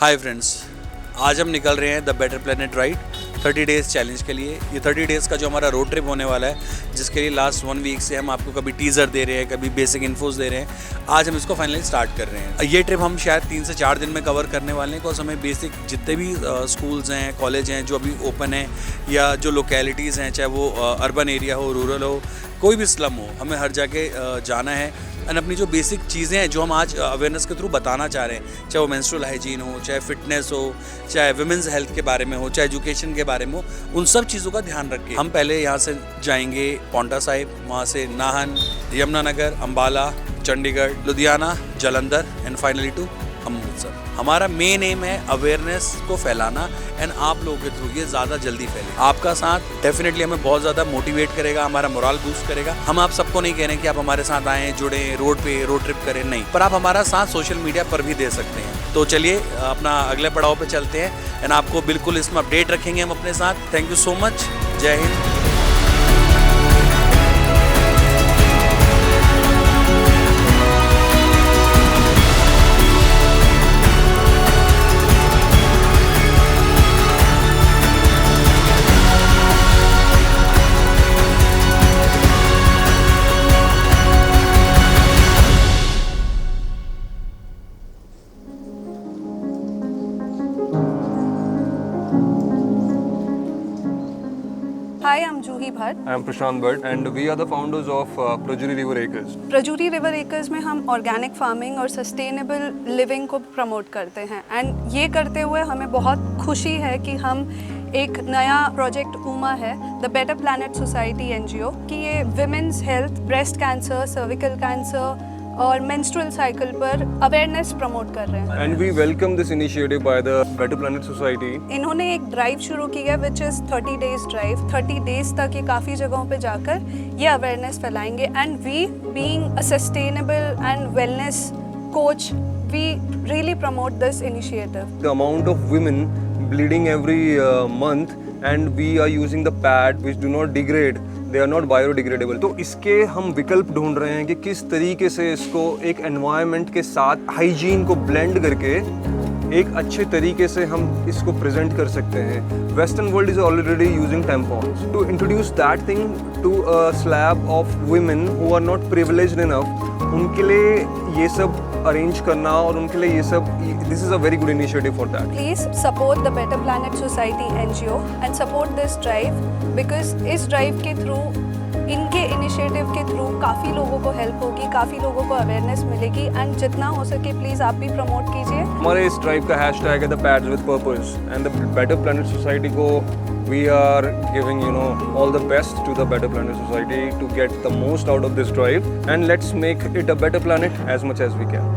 Hi friends, आज हम निकल रहे हैं the better planet ride 30 days challenge के लिए। ये 30 डेज़ का जो हमारा रोड ट्रिप होने वाला है, जिसके लिए लास्ट 1 वीक से हम आपको कभी टीज़र दे रहे हैं, कभी बेसिक इन्फोज दे रहे हैं। आज हम इसको फाइनली स्टार्ट कर रहे हैं। ये ट्रिप हम शायद 3 से 4 दिन में कवर करने वाले हैं, बिकॉज हमें बेसिक जितने भी स्कूल्स हैं, कॉलेज हैं जो अभी ओपन हैं, या जो लोकेलिटीज़ हैं, चाहे वो अर्बन एरिया हो, रूरल हो, कोई भी स्लम हो, हमें हर जगह जाना है। एंड अपनी जो बेसिक चीज़ें हैं जो हम आज अवेयरनेस के थ्रू बताना चाह रहे हैं, चाहे वो मेंस्ट्रुअल हाइजीन हो, चाहे फिटनेस हो, चाहे वुमेंस हेल्थ के बारे में हो, चाहे एजुकेशन के बारे में हो, उन सब चीज़ों का ध्यान रखें। हम पहले यहाँ से जाएंगे पौंटा साहिब, वहाँ से Nahan, Yamunanagar, Ambala, Chandigarh, Ludhiana, Jalandhar and finally to Amritsar. हमारा मेन एम है अवेयरनेस को फैलाना एंड आप लोगों के थ्रू ये ज़्यादा जल्दी फैले। आपका साथ डेफिनेटली हमें बहुत ज़्यादा मोटिवेट करेगा, हमारा मोरल बूस्ट करेगा। हम आप सबको नहीं कह रहे हैं कि आप हमारे साथ आएँ, जुड़ें, रोड पे रोड ट्रिप करें, नहीं, पर आप हमारा साथ सोशल मीडिया पर भी दे सकते हैं। तो चलिए अपना अगले पड़ाव पे चलते हैं एंड आपको बिल्कुल इसमें अपडेट रखेंगे हम अपने साथ। Thank you so much. जय Hind. Hi, I'm Juhi Bhatt. I am Prashant Bhatt and we are the founders of Prajuri River Acres. Prajuri river acres में हम ऑर्गेनिक फार्मिंग और सस्टेनेबल लिविंग को प्रमोट करते हैं एंड ये करते हुए हमें बहुत खुशी है कि हम एक नया प्रोजेक्ट उमा है the better planet society NGO कि ये women's health, breast cancer, cervical cancer और मेंस्ट्रुअल साइकिल पर अवेयरनेस प्रमोट कर रहे हैं। And we welcome this initiative by the Better Planet Society. इन्होंने एक ड्राइव शुरू की है which is 30 days drive. 30 days तक ये काफ़ी जगहों पे जाकर ये अवेयरनेस फैलाएंगे and we being a sustainable and wellness coach we really promote this initiative. The amount of women bleeding every month and we are using the pad which do not degrade. They are not biodegradable. तो इसके हम विकल्प ढूंढ रहे हैं कि किस तरीके से इसको एक एनवायरनमेंट के साथ हाइजीन को ब्लेंड करके एक अच्छे तरीके से हम इसको प्रेजेंट कर सकते हैं। Western world is already using tampons to introduce that thing to a slab of women who are not privileged enough. उनके लिए ये सब अरेंज करना और उनके लिए ये सब, this is a very good initiative for that. Please support the better planet society NGO and support this drive because इस ड्राइव के थ्रू, इनके इनिशिएटिव के थ्रू काफ़ी लोगों को हेल्प होगी, काफ़ी लोगों को अवेयरनेस मिलेगी एंड जितना हो सके प्लीज़ आप भी प्रमोट कीजिए। हमारे इस ड्राइव का हैशटैग है the pads with purpose and the better planet society को we are giving all the best to the Better Planet Society to get the most out of this drive, and let's make it a better planet as much as we can.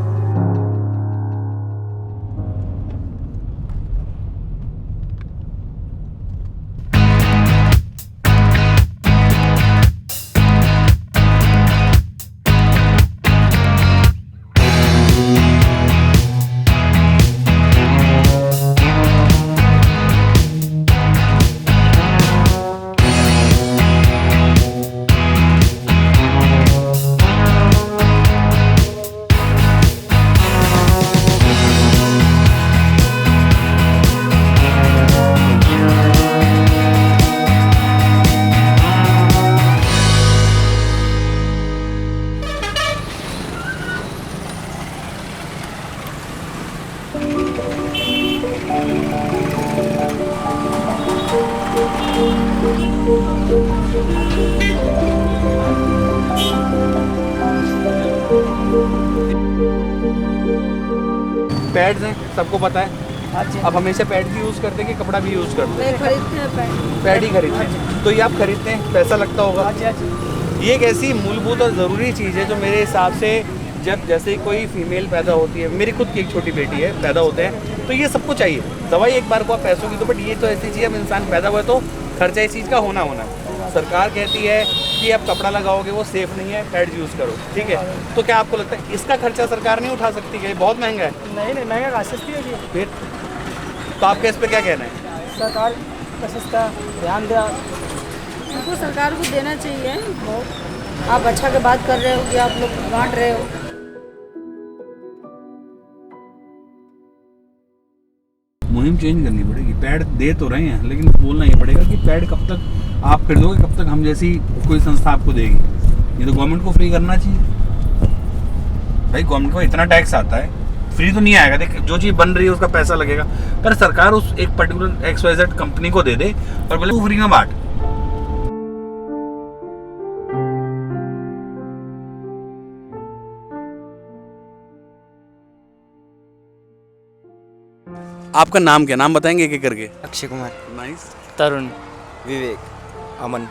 Pads हैं, सबको पता है। अब हमेशा pad भी use करते हैं कि कपड़ा भी यूज़ करते हैं? खरीदते हैं पैड ही खरीदते हैं। तो ये आप खरीदते हैं, पैसा लगता होगा। ये एक ऐसी मूलभूत और ज़रूरी चीज़ है जो मेरे हिसाब से, जब जैसे कोई फीमेल पैदा होती है, मेरी खुद की एक छोटी बेटी है, पैदा होते हैं, तो ये सबको चाहिए। दवाई एक बार को आप पैसों की, तो बट ये तो ऐसी चीज़ है, इंसान पैदा हुआ तो खर्चा इस चीज़ का होना। सरकार कहती है कि आप कपड़ा लगाओगे वो सेफ़ नहीं है, पैड यूज़ करो, ठीक है। तो क्या आपको लगता है इसका खर्चा सरकार नहीं उठा सकती? क्या ये बहुत महंगा है? नहीं महंगा का सस्ती होगी। फिर तो आपके इस पर क्या कहना है? सरकार का सस्ता ध्यान दिया उनको सरकार को देना चाहिए। आप अच्छा के बात कर रहे हो कि आप लोग बांट रहे हो। मुहिम चेंज करनी पड़ेगी। पैड दे तो रहे हैं, लेकिन बोलना ये पड़ेगा कि पैड कब तक आप फिर दोगे, कब तक हम जैसी कोई संस्था आपको देगी। ये तो गवर्नमेंट को फ्री करना चाहिए भाई। गवर्नमेंट को इतना टैक्स आता है, फ्री तो नहीं आएगा। देख, जो चीज़ बन रही है उसका पैसा लगेगा, पर सरकार उस एक पर्टिकुलर XYZ कंपनी को दे दे और बोले वो फ्री में बांट। आपका नाम क्या, नाम बताएंगे एक एक करके? अक्षय कुमार, नाइस। तरुण, विवेक, अमन।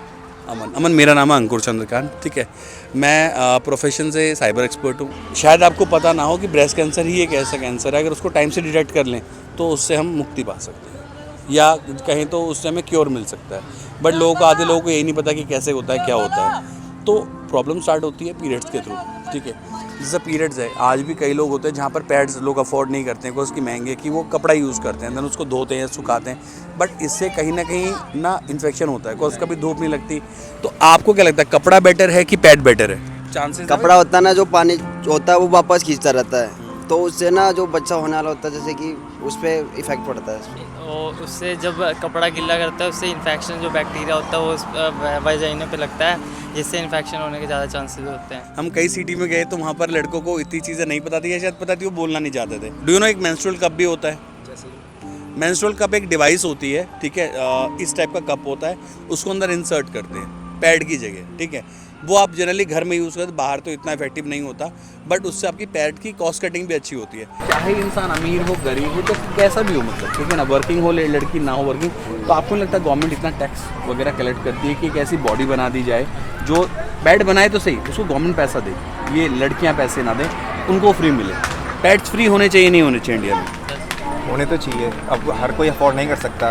अमन मेरा नाम है अंकुर चंद्रकांत, ठीक है। मैं प्रोफेशन से साइबर एक्सपर्ट हूँ। शायद आपको पता ना हो कि ब्रेस्ट कैंसर ही एक ऐसा कैंसर है, अगर उसको टाइम से डिटेक्ट कर लें तो उससे हम मुक्ति पा सकते हैं, या कहें तो उससे हमें क्योर मिल सकता है। बट आधे लोगों को यही नहीं पता कि कैसे होता है, क्या होता है। तो प्रॉब्लम स्टार्ट होती है पीरियड्स के थ्रू, ठीक है। जैसे पीरियड्स है, आज भी कई लोग होते हैं जहाँ पर पैड्स लोग अफोर्ड नहीं करते हैं, बिकॉज उसकी महंगे कि वो कपड़ा यूज़ करते हैं, देन उसको धोते हैं, सुखाते हैं, बट इससे कहीं ना कहीं ना इन्फेक्शन होता है, बिकॉज कभी धूप नहीं लगती। तो आपको क्या लगता है, कपड़ा बेटर है कि पैड बेटर है? चांसेस कपड़ा होता है ना, जो पानी होता है वो वापस खींचता रहता है, तो उससे ना जो बच्चा होने वाला होता है, जैसे कि उस पर इफेक्ट पड़ता है। और उससे जब कपड़ा गीला करता है उससे इन्फेक्शन जो बैक्टीरिया होता है वो उस वाजाइना पे लगता है, जिससे इन्फेक्शन होने के ज़्यादा चांसेस होते हैं। हम कई सिटी में गए तो वहाँ पर लड़कों को इतनी चीज़ें नहीं पता थी, या शायद पता थी, वो बोलना नहीं चाहते थे। डू यू नो एक मेंस्ट्रुअल कप भी होता है? मेंस्ट्रुअल कप एक डिवाइस होती है, ठीक है, इस टाइप का कप होता है, उसको अंदर इंसर्ट करते हैं पैड की जगह, ठीक है। वो आप जनरली घर में यूज़ करते, बाहर तो इतना इफेक्टिव नहीं होता, बट उससे आपकी पैड की कॉस्ट कटिंग भी अच्छी होती है। चाहे इंसान अमीर हो, गरीब हो, तो कैसा भी हो, मतलब ठीक है ना, वर्किंग हो लड़की ना हो वर्किंग, तो आपको नहीं लगता गवर्नमेंट इतना टैक्स वगैरह कलेक्ट करती है कि एक ऐसी बॉडी बना दी जाए जो पैड बनाए तो सही, उसको गवर्नमेंट पैसा दे, ये लड़कियां पैसे ना दें, उनको फ्री मिले। पैड्स फ्री होने चाहिए, नहीं होने चाहिए इंडिया में? होने तो चाहिए। अब हर कोई अफोर्ड नहीं कर सकता,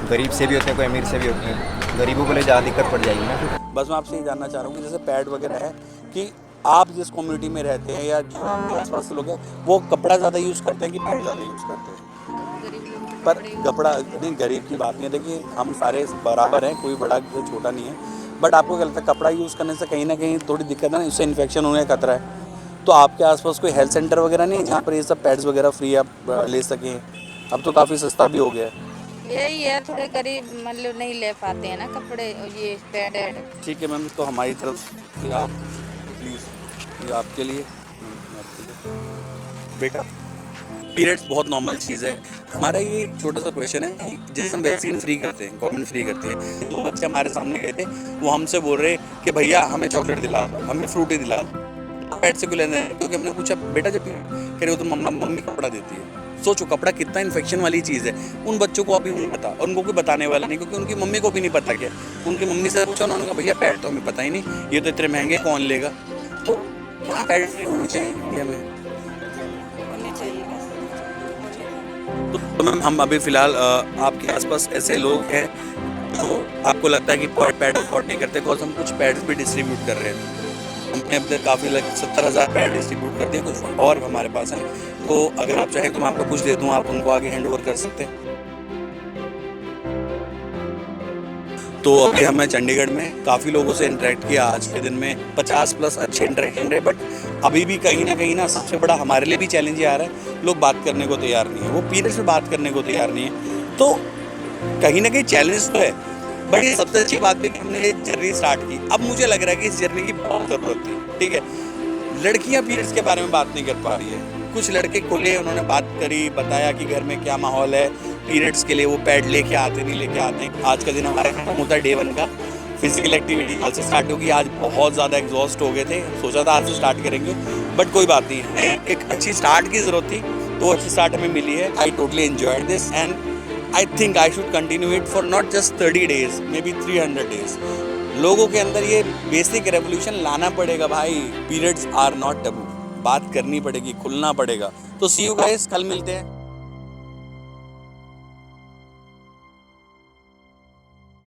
गरीब से भी होते हैं, कोई अमीर से भी होते हैं, गरीबों के लिए ज़्यादा दिक्कत पड़ जाएगी ना। बस मैं आपसे ये जानना चाह रहा हूँ कि जैसे पैड वगैरह है, कि आप जिस कम्युनिटी में रहते हैं या जो आपके आसपास लोग हैं, वो कपड़ा ज़्यादा यूज़ करते हैं कि पैड ज़्यादा यूज़ करते हैं? पर कपड़ा नहीं, गरीब की बात नहीं है, देखिए हम सारे बराबर हैं, कोई बड़ा कोई छोटा नहीं है। बट आपको क्या लगता है, कपड़ा यूज़ करने से कहीं ना कहीं थोड़ी दिक्कत है ना, उससे इन्फेक्शन होने का खतरा है? तो आपके आसपास कोई हेल्थ सेंटर वगैरह नहीं है जहाँ पर ये सब पैड्स वगैरह फ्री आप ले सकें? अब तो काफ़ी सस्ता भी हो गया है। यही है, थोड़े गरीब मतलब नहीं ले पाते हैं ना कपड़े, ये पैड। ठीक है मैम, तो हमारी तरफ से आप प्लीज़, ये आपके लिए बेटा। पीरियड्स बहुत नॉर्मल चीज़ है। हमारा ये छोटा सा क्वेश्चन है कि जैसे हम वैक्सीन फ्री करते हैं, गवर्नमेंट फ्री करती है, तो बच्चे हमारे सामने गए थे, वो हमसे बोल रहे कि भैया हमें चॉकलेट दिला दो, हमें फ्रूटी दिला दो। पैड से क्यों लेना है? क्योंकि हमने पूछा बेटा जब कह रहे हो तो मम्मी कपड़ा देती है। सोचो कपड़ा कितना इन्फेक्शन वाली चीज़ है, उन बच्चों को अभी नहीं पता, और उनको कोई बताने वाला नहीं, क्योंकि उनकी मम्मी को भी नहीं पता। क्या उनकी मम्मी से पूछा, उन्होंने कहा भैया पैड तो हमें पता ही नहीं, ये तो इतने महंगे कौन लेगा। तो पैड फ्री होनी चाहिए इंडिया में। तो मैम हम अभी फ़िलहाल आपके आसपास ऐसे लोग हैं जो आपको लगता है कि पैड अफोर्ड नहीं करते, बिकॉज हम कुछ पैड्स भी डिस्ट्रीब्यूट कर रहे हैं। हमने अब तक काफ़ी 70,000 पैड डिस्ट्रीब्यूट कर दिए, कुछ और हमारे पास हैं, तो अगर आप चाहें तो मैं आपको कुछ दे दूँ, आप उनको आगे हैंड ओवर कर सकते हैं। तो अभी हमें चंडीगढ़ में काफ़ी लोगों से इंटरेक्ट किया, आज के दिन में 50+ अच्छे इंटरेक्शन रहे, बट अभी भी कहीं ना सबसे बड़ा हमारे लिए भी चैलेंज ये आ रहा है, लोग बात करने को तैयार नहीं है, वो पीरियड्स में बात करने को तैयार नहीं है। तो कहीं ना कहीं चैलेंज तो है, बट ये सबसे अच्छी बात भी कि हमने ये जर्नी स्टार्ट की। अब मुझे लग रहा है कि इस जर्नी की बहुत ज़रूरत थी, ठीक है। लड़कियां पीरियड्स के बारे में बात नहीं कर पा रही है, कुछ लड़के खुले, उन्होंने बात करी, बताया कि घर में क्या माहौल है, पीरियड्स के लिए वो पैड लेके आते नहीं लेके आते। आज का दिन हमारा खत्म होता है डे 1 का। फिजिकल एक्टिविटी कल से स्टार्ट होगी, आज बहुत ज़्यादा एग्जॉस्ट हो गए थे, सोचा था आज से स्टार्ट करेंगे, बट कोई बात नहीं है, एक अच्छी स्टार्ट की ज़रूरत थी, तो अच्छी स्टार्ट हमें मिली है। I totally enjoyed this and I think I should continue it for not just 30 days, may be 300 days। लोगों के अंदर ये बेसिक रेवोल्यूशन लाना पड़ेगा भाई, पीरियड्स आर नॉट टैबू, बात करनी पड़ेगी, खुलना पड़ेगा। तो सी यू गाइस, कल मिलते हैं।